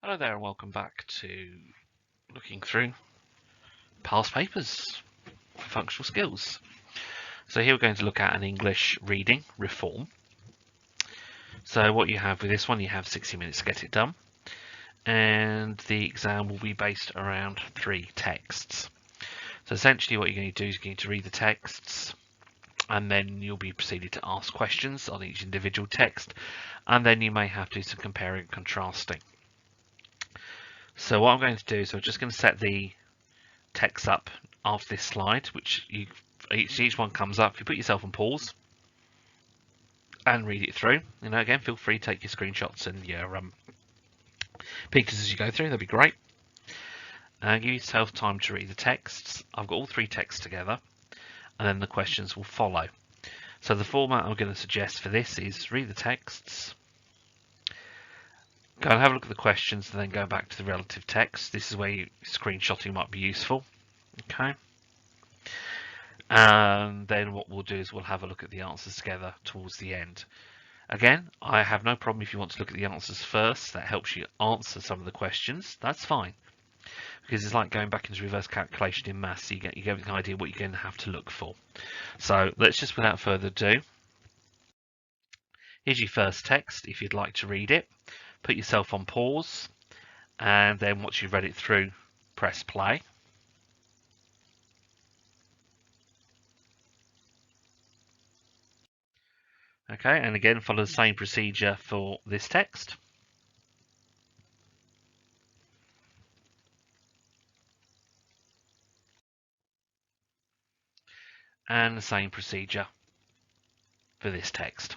Hello there and welcome back to looking through past papers for functional skills. So here we're going to look at an English reading reform. So what you have with this one, you have 60 minutes to get it done, and the exam will be based around 3 texts. So essentially what you're going to do is you're going to read the texts, and then you'll be proceeded to ask questions on each individual text, and then you may have to do some comparing and contrasting. So what I'm going to do is I'm just going to set the text up after this slide, which each one comes up. You put yourself on pause and read it through. Again, feel free to take your screenshots and your pictures as you go through. That'd be great. And give yourself time to read the texts. I've got all 3 texts together, and then the questions will follow. So the format I'm going to suggest for this is read the texts, go and have a look at the questions, and then go back to the relative text. This is where screenshotting might be useful. Okay. And then what we'll do is we'll have a look at the answers together towards the end. Again, I have no problem if you want to look at the answers first. That helps you answer some of the questions. That's fine, because it's like going back into reverse calculation in maths. So you get an idea what you're going to have to look for. So let's just, without further ado, here's your first text. If you'd like to read it, put yourself on pause, and then once you've read it through, press play. Okay, and again, follow the same procedure for this text. And the same procedure for this text.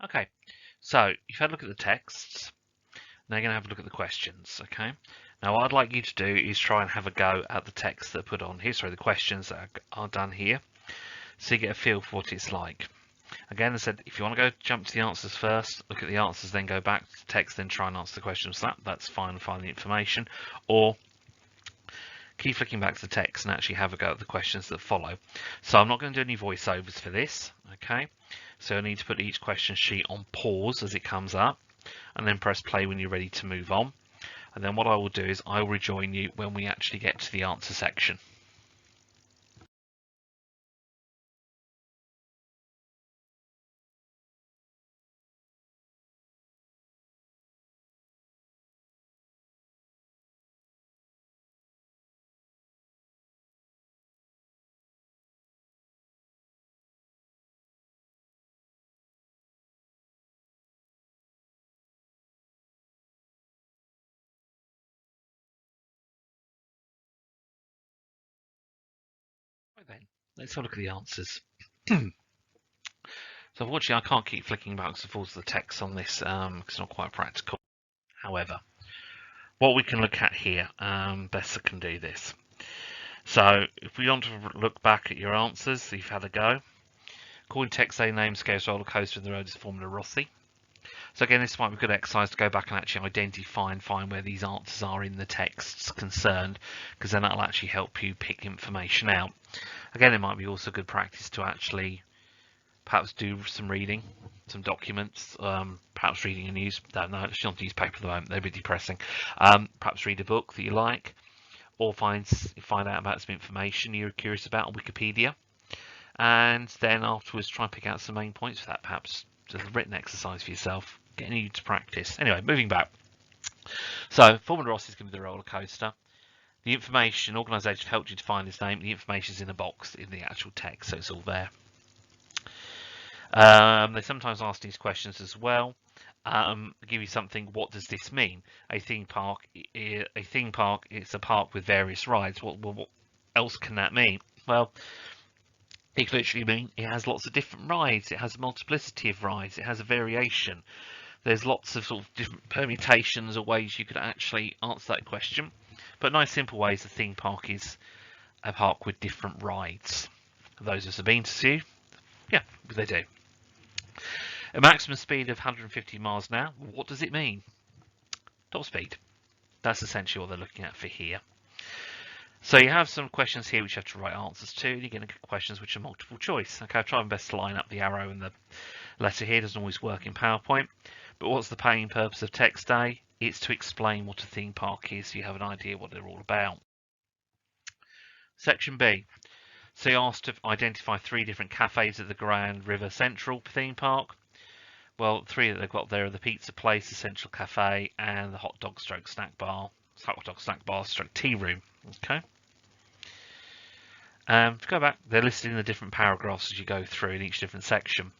Okay, so you've had a look at the texts. Now you're going to have a look at the questions. Okay, now what I'd like you to do is try and have a go at the text that are put on here, sorry, the questions that are done here, so you get a feel for what it's like. Again, I said, if you want to go jump to the answers first, look at the answers, then go back to the text, then try and answer the questions. That's fine and find the information. Or keep flicking back to the text and actually have a go at the questions that follow. So I'm not going to do any voiceovers for this. Okay, so I need to put each question sheet on pause as it comes up, and then press play when you're ready to move on. And then what I will do is I will rejoin you when we actually get to the answer section. Right then, let's have a look at the answers. So unfortunately, I can't keep flicking backwards and forwards the text on this because it's not quite practical. However, what we can look at here, Bessa can do this. So if we want to look back at your answers, you've had a go. Calling text A name scales roller coaster in the road is Formula Rossi. So again, this might be a good exercise to go back and actually identify and find where these answers are in the texts concerned, because then that'll actually help you pick information out. Again, it might be also good practice to actually perhaps do some reading, some documents, perhaps reading a news. No, it's not newspaper at the moment. They'd be depressing. Perhaps read a book that you like, or find out about some information you're curious about on Wikipedia, and then afterwards try and pick out some main points for that. Perhaps just a written exercise for yourself, getting you to practice. Anyway, moving back. So Formula Rossi is going to be the roller coaster. The information, organisation helped you to find his name. The information is in a box in the actual text, so it's all there. They sometimes ask these questions as well. Give you something. What does this mean? A theme park. It's a park with various rides. What else can that mean? Well, it could literally mean it has lots of different rides. It has a multiplicity of rides. It has a variation. There's lots of sort of different permutations or ways you could actually answer that question. But nice simple ways. A theme park is a park with different rides. Those of us have been to see, yeah, they do. A maximum speed of 150 miles an hour. What does it mean? Top speed. That's essentially what they're looking at for here. So you have some questions here which you have to write answers to. You're going to get questions which are multiple choice. Okay, I'll try my best to line up the arrow and Letter here doesn't always work in PowerPoint, but what's the main purpose of Text Day? It's to explain what a theme park is so you have an idea what they're all about. Section B. So you're asked to identify 3 different cafes at the Grand River Central theme park. Well, 3 that they've got there are the Pizza Place, the Central Cafe, and the Hot Dog Stroke Snack Bar, stroke Tea Room. Okay. If you go back, they're listed in the different paragraphs as you go through in each different section.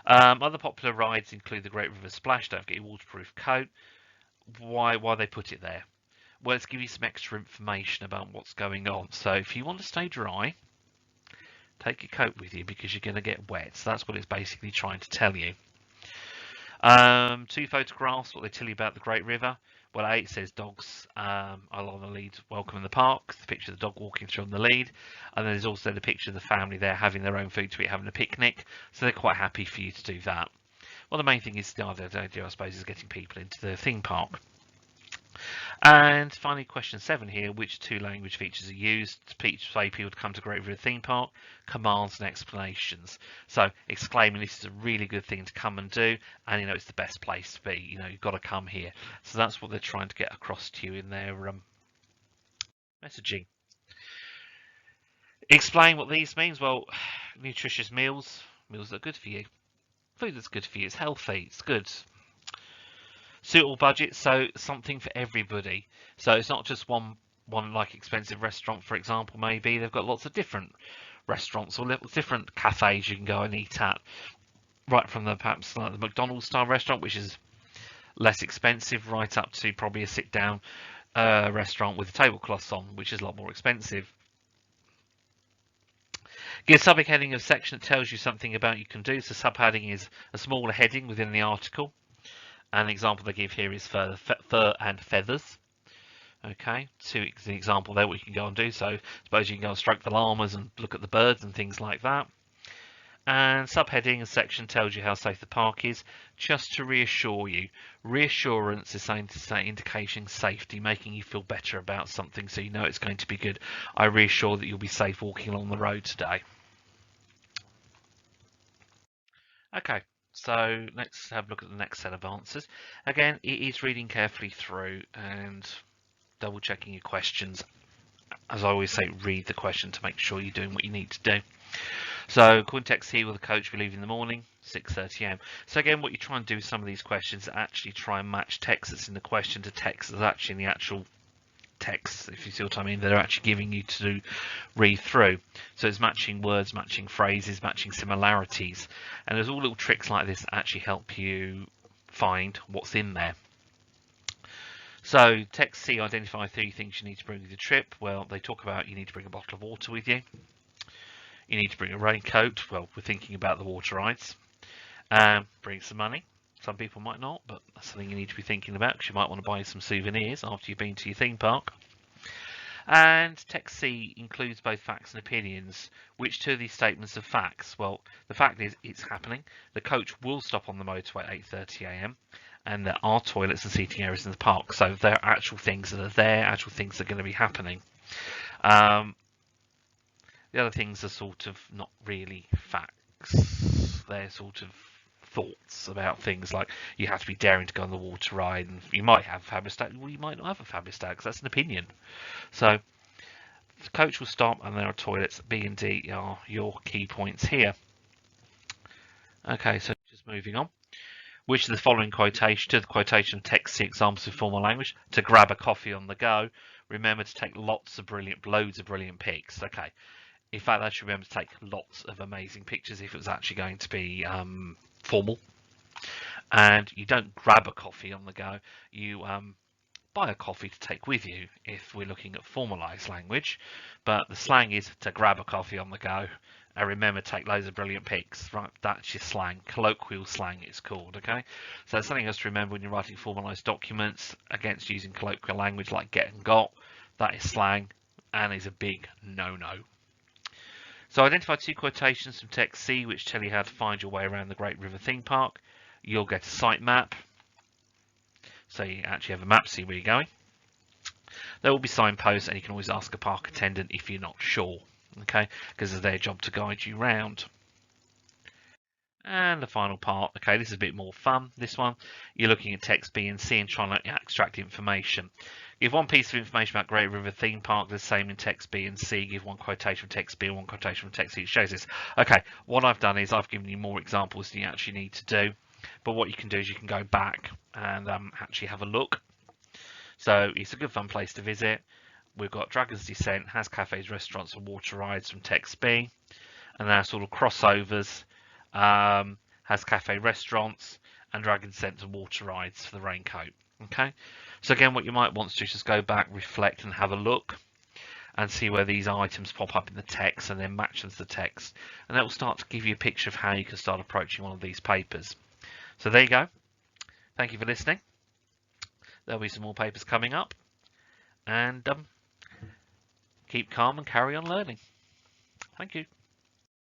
Other popular rides include the Great River Splash. Don't forget your waterproof coat. Why they put it there? Well, let's give you some extra information about what's going on. So if you want to stay dry, take your coat with you because you're going to get wet. So that's what it's basically trying to tell you. 2 photographs, what they tell you about the Great River. Well, A, it says dogs along the lead, welcome in the park. The picture of the dog walking through on the lead. And then there's also the picture of the family there having their own food to eat, having a picnic. So they're quite happy for you to do that. Well, the main thing is the idea, I suppose, is getting people into the theme park. And finally, question 7 here, which 2 language features are used to say people to come to Great River Theme Park? Commands and explanations. So exclaiming this is a really good thing to come and do, and it's the best place to be. You've got to come here. So that's what they're trying to get across to you in their messaging. Explain what these means. Well, nutritious meals that are good for you. Food that's good for you. It's healthy. It's good. Suitable budget, so something for everybody. So it's not just one like expensive restaurant, for example. Maybe they've got lots of different restaurants or little different cafes you can go and eat at, right from perhaps like the McDonald's style restaurant, which is less expensive, right up to probably a sit down restaurant with tablecloths on, which is a lot more expensive. Give a subheading of section that tells you something about you can do. So subheading is a smaller heading within the article. An example they give here is fur and feathers. Okay, an example there what you can go and do. So suppose you can go and stroke the llamas and look at the birds and things like that. And subheading and section tells you how safe the park is, just to reassure you. Reassurance is indicating safety, making you feel better about something so you know it's going to be good. I reassure that you'll be safe walking along the road today. Okay. So let's have a look at the next set of answers. Again, it is reading carefully through and double checking your questions. As I always say, read the question to make sure you're doing what you need to do. So context here, will the coach be leaving in the morning? 6:30 a.m. So again, what you try and do with some of these questions is actually try and match text that's in the question to text that's actually in the actual text, if you see what I mean, they're actually giving you to read through. So it's matching words, matching phrases, matching similarities, and there's all little tricks like this that actually help you find what's in there. So text C, identify 3 things you need to bring with your trip. Well, they talk about you need to bring a bottle of water with you. You need to bring a raincoat. Well, we're thinking about the water rides. Bring some money. Some people might not, but that's something you need to be thinking about because you might want to buy some souvenirs after you've been to your theme park. And text C includes both facts and opinions. Which 2 of these statements are facts? Well, the fact is it's happening. The coach will stop on the motorway at 8:30 a.m. and there are toilets and seating areas in the park. So there are actual things that are there, actual things that are going to be happening. The other things are sort of not really facts. They're sort of thoughts about things like you have to be daring to go on the water ride, and you might have a fabulous day. Well, you might not have a fabulous day because that's an opinion. So the coach will stop and there are toilets. B and D are your key points here. Okay, so just moving on. Which of the following quotation text C examples of formal language? To grab a coffee on the go. Remember to take loads of brilliant pics. Okay. In fact, I should remember to take lots of amazing pictures if it was actually going to be formal. And you don't grab a coffee on the go. You buy a coffee to take with you if we're looking at formalized language. But the slang is to grab a coffee on the go. And remember to take loads of brilliant pics. Right, that's your slang. Colloquial slang it's called. Okay, so that's something else to remember when you're writing formalized documents against using colloquial language like get and got. That is slang and is a big no-no. So identify 2 quotations from text C which tell you how to find your way around the Great River Theme Park. You'll get a site map. So you actually have a map, see where you're going. There will be signposts and you can always ask a park attendant if you're not sure. Okay, because it's their job to guide you round. And the final part, okay, this is a bit more fun. This one, you're looking at text B and C and trying to extract information. Give one piece of information about Great River Theme Park, the same in text B and C. Give one quotation from text B and one quotation from text C. It shows this. Okay, what I've done is I've given you more examples than you actually need to do. But what you can do is you can go back and actually have a look. So it's a good fun place to visit. We've got Dragon's Descent, has cafes, restaurants and water rides from text B. And then sort of crossovers, has cafe restaurants and Dragon's Descent and water rides for the raincoat. Okay, so again, what you might want to do is just go back, reflect and have a look and see where these items pop up in the text and then match them to the text, and that will start to give you a picture of how you can start approaching one of these papers. So there you go. Thank you for listening. There'll be some more papers coming up, and keep calm and carry on learning. Thank you.